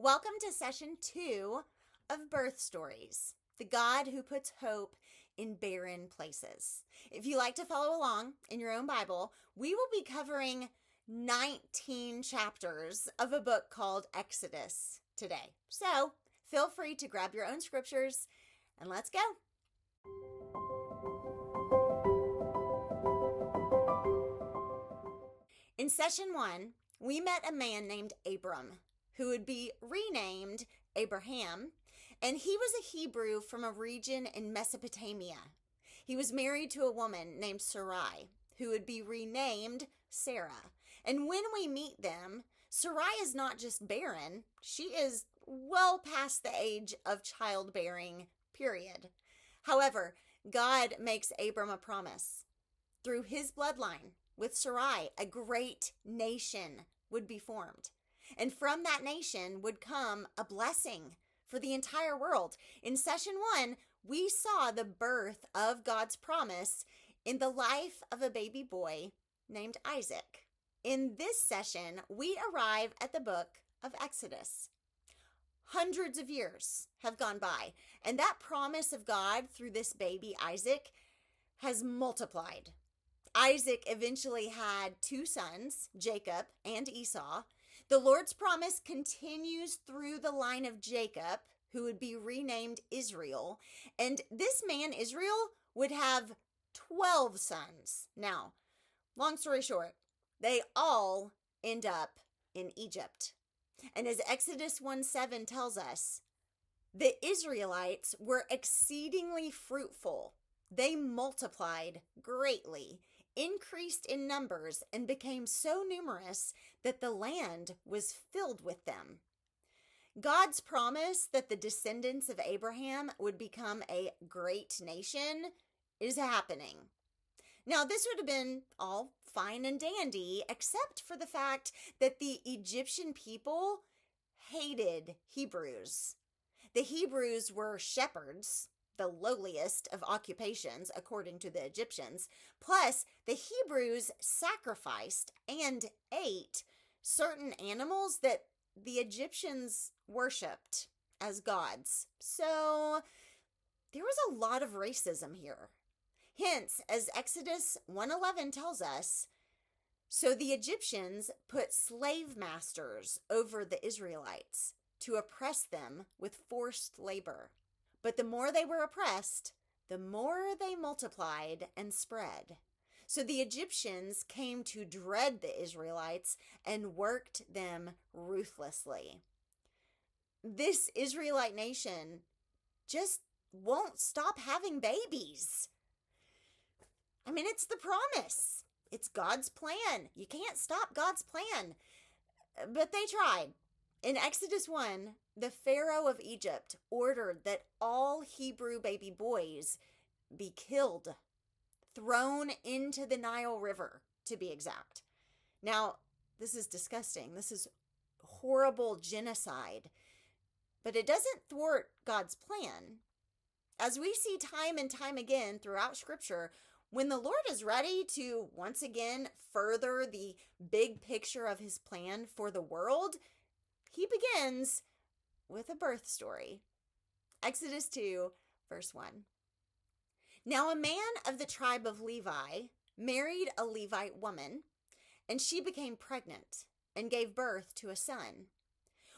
Welcome to session 2 of Birth Stories, the God who puts hope in barren places. If you like to follow along in your own Bible, we will be covering 19 chapters of a book called Exodus today. So feel free to grab your own scriptures and let's go. In session 1, we met a man named Abram, who would be renamed Abraham, and he was a Hebrew from a region in Mesopotamia. He was married to a woman named Sarai, who would be renamed Sarah. And when we meet them, Sarai is not just barren, she is well past the age of childbearing, period. However, God makes Abram a promise. Through his bloodline, with Sarai, a great nation would be formed. And from that nation would come a blessing for the entire world. In session 1, we saw the birth of God's promise in the life of a baby boy named Isaac. In this session, we arrive at the book of Exodus. Hundreds of years have gone by, and that promise of God through this baby Isaac has multiplied. Isaac eventually had 2 sons, Jacob and Esau. The Lord's promise continues through the line of Jacob, who would be renamed Israel. And this man, Israel, would have 12 sons. Now, long story short, they all end up in Egypt. And as Exodus 1:7 tells us, the Israelites were exceedingly fruitful. They multiplied greatly, increased in numbers, and became so numerous that the land was filled with them. God's promise that the descendants of Abraham would become a great nation is happening. Now, this would have been all fine and dandy, except for the fact that the Egyptian people hated Hebrews. The Hebrews were shepherds, the lowliest of occupations, according to the Egyptians. Plus, the Hebrews sacrificed and ate certain animals that the Egyptians worshipped as gods. So, there was a lot of racism here. Hence, as Exodus 1:11 tells us, so the Egyptians put slave masters over the Israelites to oppress them with forced labor. But the more they were oppressed, the more they multiplied and spread. So the Egyptians came to dread the Israelites and worked them ruthlessly. This Israelite nation just won't stop having babies. I mean, it's the promise. It's God's plan. You can't stop God's plan. But they tried. In Exodus 1, the Pharaoh of Egypt ordered that all Hebrew baby boys be killed, thrown into the Nile River, to be exact. Now, this is disgusting. This is horrible genocide. But it doesn't thwart God's plan. As we see time and time again throughout Scripture, when the Lord is ready to once again further the big picture of his plan for the world, he begins with a birth story. Exodus 2, verse 1. Now a man of the tribe of Levi married a Levite woman, and she became pregnant and gave birth to a son.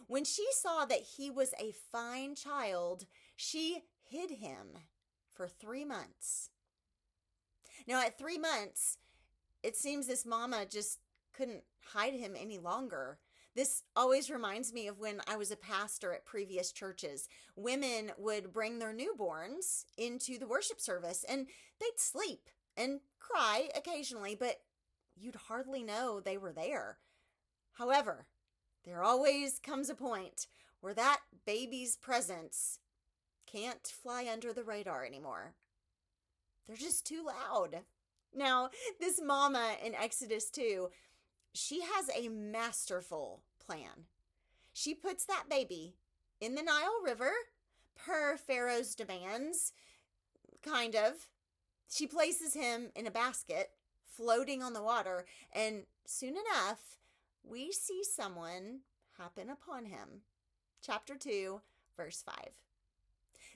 When she saw that he was a fine child, she hid him for 3 months. Now at 3 months, it seems this mama just couldn't hide him any longer. This always reminds me of when I was a pastor at previous churches. Women would bring their newborns into the worship service and they'd sleep and cry occasionally, but you'd hardly know they were there. However, there always comes a point where that baby's presence can't fly under the radar anymore. They're just too loud. Now, this mama in Exodus 2, she has a masterful plan. She puts that baby in the Nile River per Pharaoh's demands, kind of. She places him in a basket floating on the water, and soon enough, we see someone happen upon him. chapter 2, verse 5.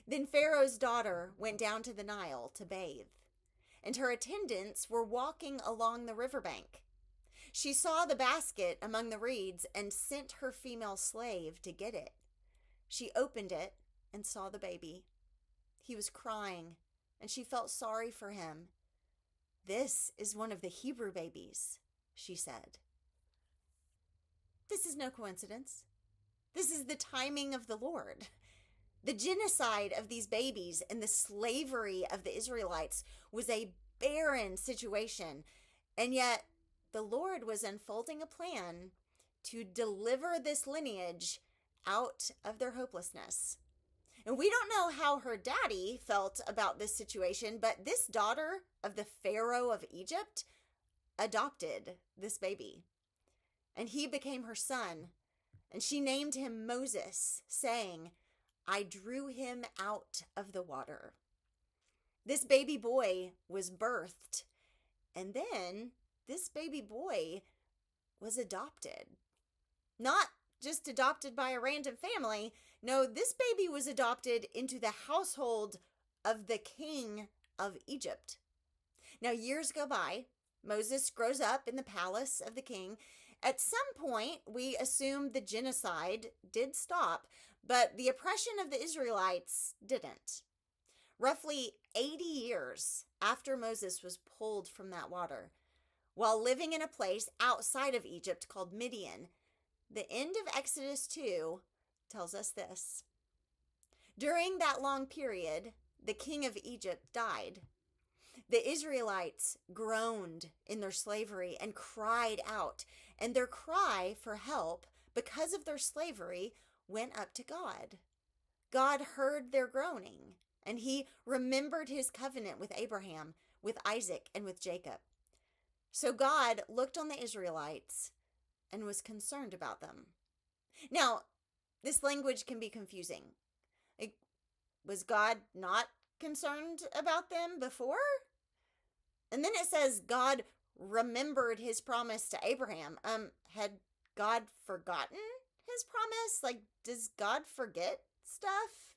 Then Pharaoh's daughter went down to the Nile to bathe, and her attendants were walking along the riverbank. She saw the basket among the reeds and sent her female slave to get it. She opened it and saw the baby. He was crying, and she felt sorry for him. "This is one of the Hebrew babies," she said. This is no coincidence. This is the timing of the Lord. The genocide of these babies and the slavery of the Israelites was a barren situation, and yet the Lord was unfolding a plan to deliver this lineage out of their hopelessness. And we don't know how her daddy felt about this situation, but this daughter of the Pharaoh of Egypt adopted this baby. And he became her son, and she named him Moses, saying, "I drew him out of the water." This baby boy was birthed, and then this baby boy was adopted. Not just adopted by a random family. No, this baby was adopted into the household of the king of Egypt. Now, years go by. Moses grows up in the palace of the king. At some point, we assume the genocide did stop, but the oppression of the Israelites didn't. Roughly 80 years after Moses was pulled from that water, while living in a place outside of Egypt called Midian, the end of Exodus 2 tells us this. During that long period, the king of Egypt died. The Israelites groaned in their slavery and cried out, and their cry for help because of their slavery went up to God. God heard their groaning, and he remembered his covenant with Abraham, with Isaac, and with Jacob. So God looked on the Israelites and was concerned about them. Now, this language can be confusing. Was God not concerned about them before? And then it says God remembered his promise to Abraham. Had God forgotten his promise? Does God forget stuff?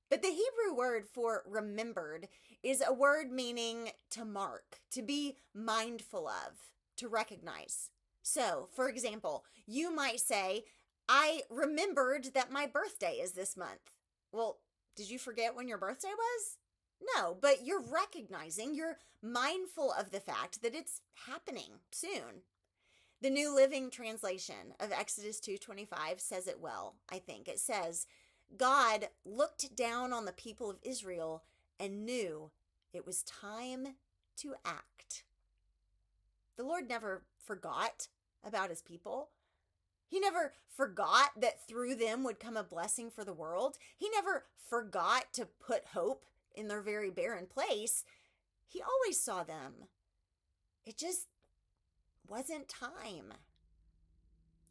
But the Hebrew word for remembered is a word meaning to mark, to be mindful of, to recognize. So, for example, you might say, "I remembered that my birthday is this month." Well, did you forget when your birthday was? No, but you're recognizing, you're mindful of the fact that it's happening soon. The New Living Translation of Exodus 2:25 says it well, I think. It says, God looked down on the people of Israel and knew it was time to act. The Lord never forgot about his people. He never forgot that through them would come a blessing for the world. He never forgot to put hope in their very barren place. He always saw them. It just wasn't time.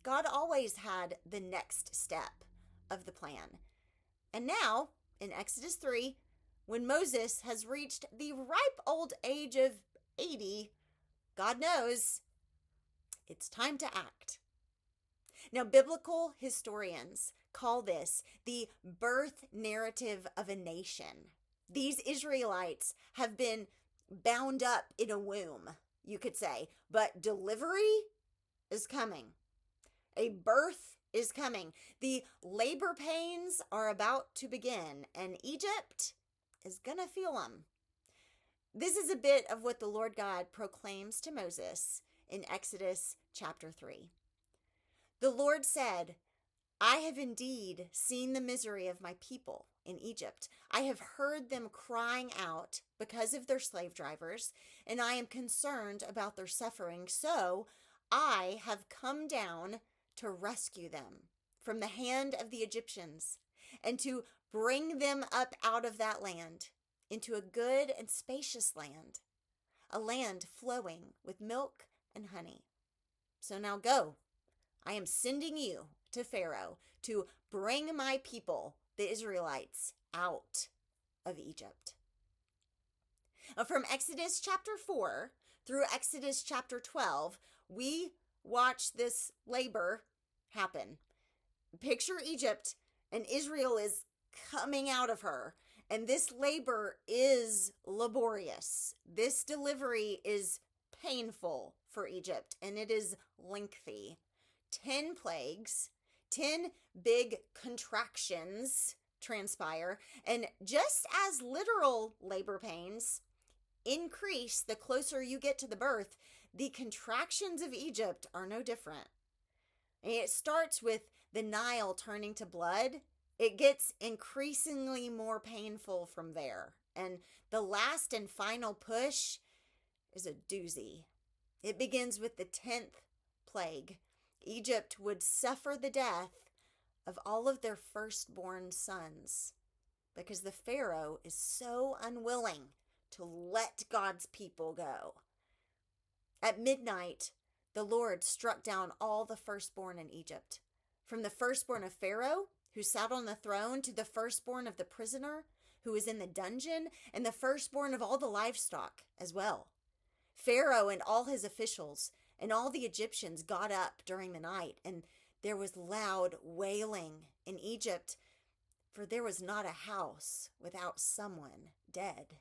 God always had the next step of the plan. And now, in Exodus 3, when Moses has reached the ripe old age of 80, God knows it's time to act. Now, biblical historians call this the birth narrative of a nation. These Israelites have been bound up in a womb, you could say, but delivery is coming. A birth is coming. The labor pains are about to begin, and Egypt is going to feel them. This is a bit of what the Lord God proclaims to Moses in Exodus chapter 3. The Lord said, "I have indeed seen the misery of my people in Egypt. I have heard them crying out because of their slave drivers, and I am concerned about their suffering. So I have come down to rescue them from the hand of the Egyptians and to bring them up out of that land into a good and spacious land, a land flowing with milk and honey. So now go. I am sending you to Pharaoh to bring my people, the Israelites, out of Egypt." From Exodus chapter 4 through Exodus chapter 12, we watch this labor happen. Picture Egypt, and Israel is coming out of her. And this labor is laborious. This delivery is painful for Egypt, and it is lengthy. 10 plagues, 10 big contractions transpire, and just as literal labor pains increase the closer you get to the birth, the contractions of Egypt are no different. And it starts with the Nile turning to blood. It gets increasingly more painful from there. And the last and final push is a doozy. It begins with the 10th plague. Egypt would suffer the death of all of their firstborn sons because the Pharaoh is so unwilling to let God's people go. At midnight, the Lord struck down all the firstborn in Egypt, from the firstborn of Pharaoh, who sat on the throne, to the firstborn of the prisoner who was in the dungeon, and the firstborn of all the livestock as well. Pharaoh and all his officials and all the Egyptians got up during the night, and there was loud wailing in Egypt, for there was not a house without someone dead.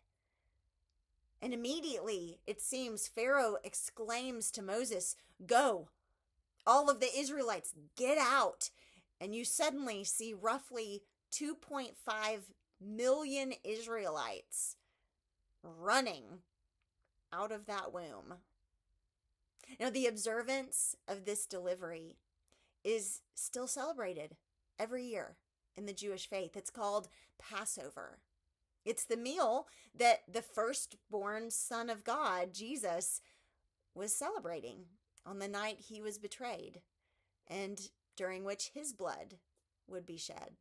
And immediately, it seems, Pharaoh exclaims to Moses, "Go, all of the Israelites, get out." And you suddenly see roughly 2.5 million Israelites running out of that womb. Now, the observance of this delivery is still celebrated every year in the Jewish faith. It's called Passover. It's the meal that the firstborn Son of God, Jesus, was celebrating on the night he was betrayed, and during which his blood would be shed.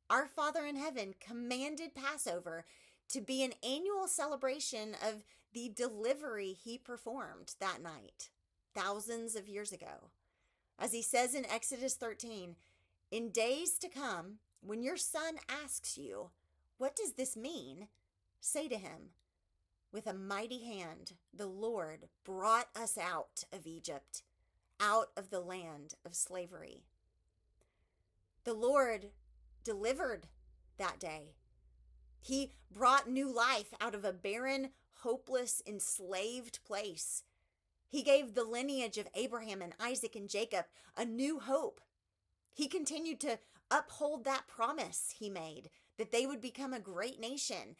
Our Father in heaven commanded Passover to be an annual celebration of the delivery he performed that night, thousands of years ago. As he says in Exodus 13, "In days to come, when your son asks you, 'What does this mean?' say to him, 'With a mighty hand, the Lord brought us out of Egypt, out of the land of slavery.'" The Lord delivered that day. He brought new life out of a barren, hopeless, enslaved place. He gave the lineage of Abraham and Isaac and Jacob a new hope. He continued to uphold that promise he made, that they would become a great nation.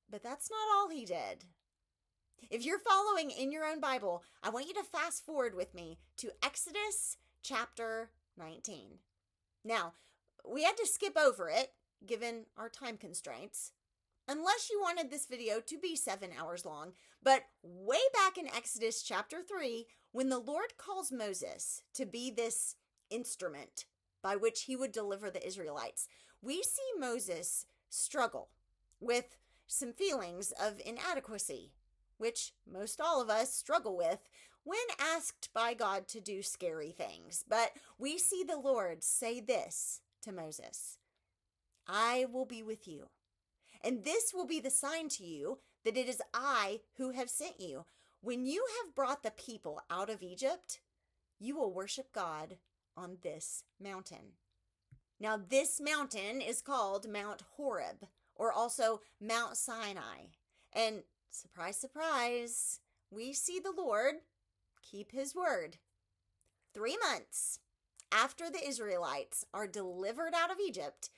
But that's not all he did. If you're following in your own Bible, I want you to fast forward with me to Exodus chapter 19. Now, we had to skip over it, given our time constraints, unless you wanted this video to be 7 hours long. But way back in Exodus chapter 3, when the Lord calls Moses to be this instrument by which he would deliver the Israelites, we see Moses struggle with some feelings of inadequacy, which most all of us struggle with when asked by God to do scary things. But we see the Lord say this to Moses: "I will be with you, and this will be the sign to you that it is I who have sent you. When you have brought the people out of Egypt, you will worship God on this mountain." Now, this mountain is called Mount Horeb, or also Mount Sinai. And surprise, surprise, we see the Lord keep his word. 3 months after the Israelites are delivered out of Egypt,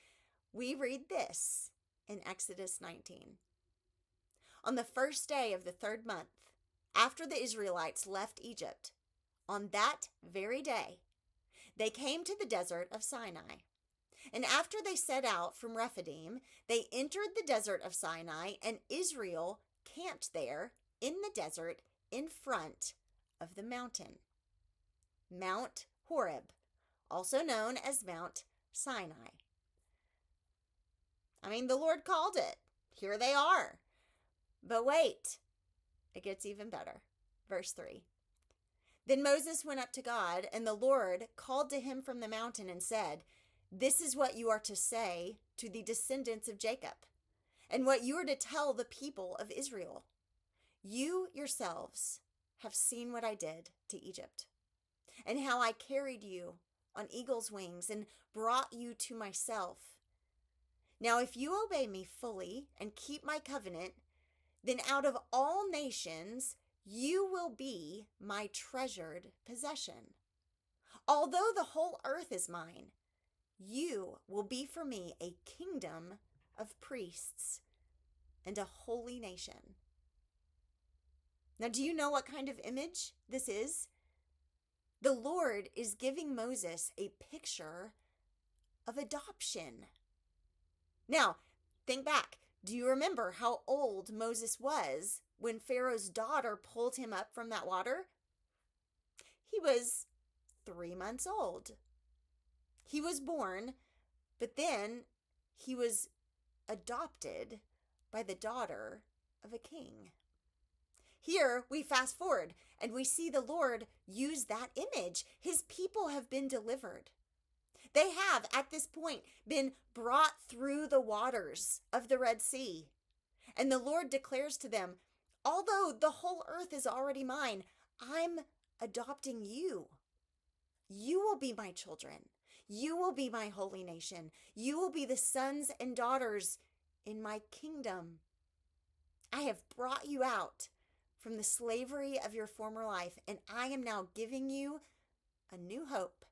we read this in Exodus 19. "On the first day of the 3rd month, after the Israelites left Egypt, on that very day, they came to the desert of Sinai. And after they set out from Rephidim, they entered the desert of Sinai, and Israel camped there in the desert in front of the mountain, Mount Horeb, also known as Mount Sinai." The Lord called it. Here they are. But wait, it gets even better. Verse 3. "Then Moses went up to God, and the Lord called to him from the mountain and said, 'This is what you are to say to the descendants of Jacob, and what you are to tell the people of Israel. You yourselves have seen what I did to Egypt, and how I carried you on eagle's wings and brought you to myself. Now, if you obey me fully and keep my covenant, then out of all nations, you will be my treasured possession. Although the whole earth is mine, you will be for me a kingdom of priests and a holy nation. Now, do you know what kind of image this is? The Lord is giving Moses a picture of adoption. Now, think back. Do you remember how old Moses was when Pharaoh's daughter pulled him up from that water? He was 3 months old. He was born, but then he was adopted by the daughter of a king. Here we fast forward and we see the Lord use that image. His people have been delivered. They have, at this point, been brought through the waters of the Red Sea. And the Lord declares to them, although the whole earth is already mine, I'm adopting you. You will be my children. You will be my holy nation. You will be the sons and daughters in my kingdom. I have brought you out from the slavery of your former life, and I am now giving you a new hope,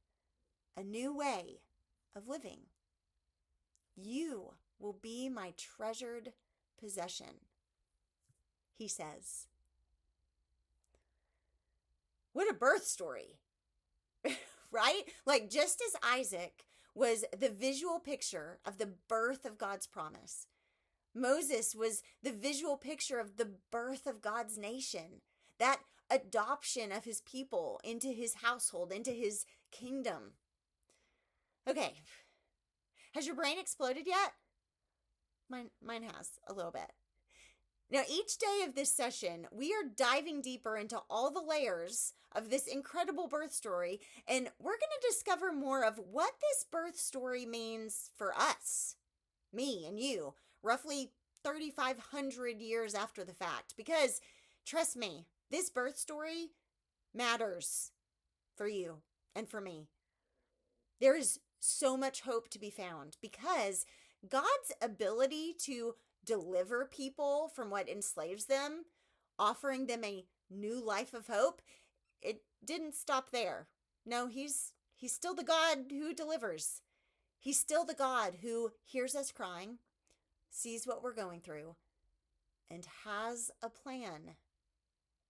a new way of living. You will be my treasured possession, he says. What a birth story, right? Like just as Isaac was the visual picture of the birth of God's promise, Moses was the visual picture of the birth of God's nation, that adoption of his people into his household, into his kingdom. Okay, has your brain exploded yet? Mine has a little bit. Now, each day of this session, we are diving deeper into all the layers of this incredible birth story, and we're going to discover more of what this birth story means for us, me and you, roughly 3,500 years after the fact. Because, trust me, this birth story matters for you and for me. There is so much hope to be found because God's ability to deliver people from what enslaves them, offering them a new life of hope, it didn't stop there. No, he's still the God who delivers. He's still the God who hears us crying, sees what we're going through, and has a plan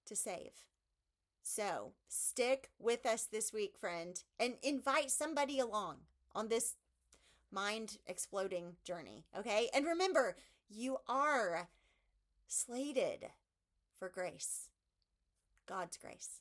to save. So stick with us this week, friend, and invite somebody along on this mind-exploding journey, okay? And remember, you are slated for grace, God's grace.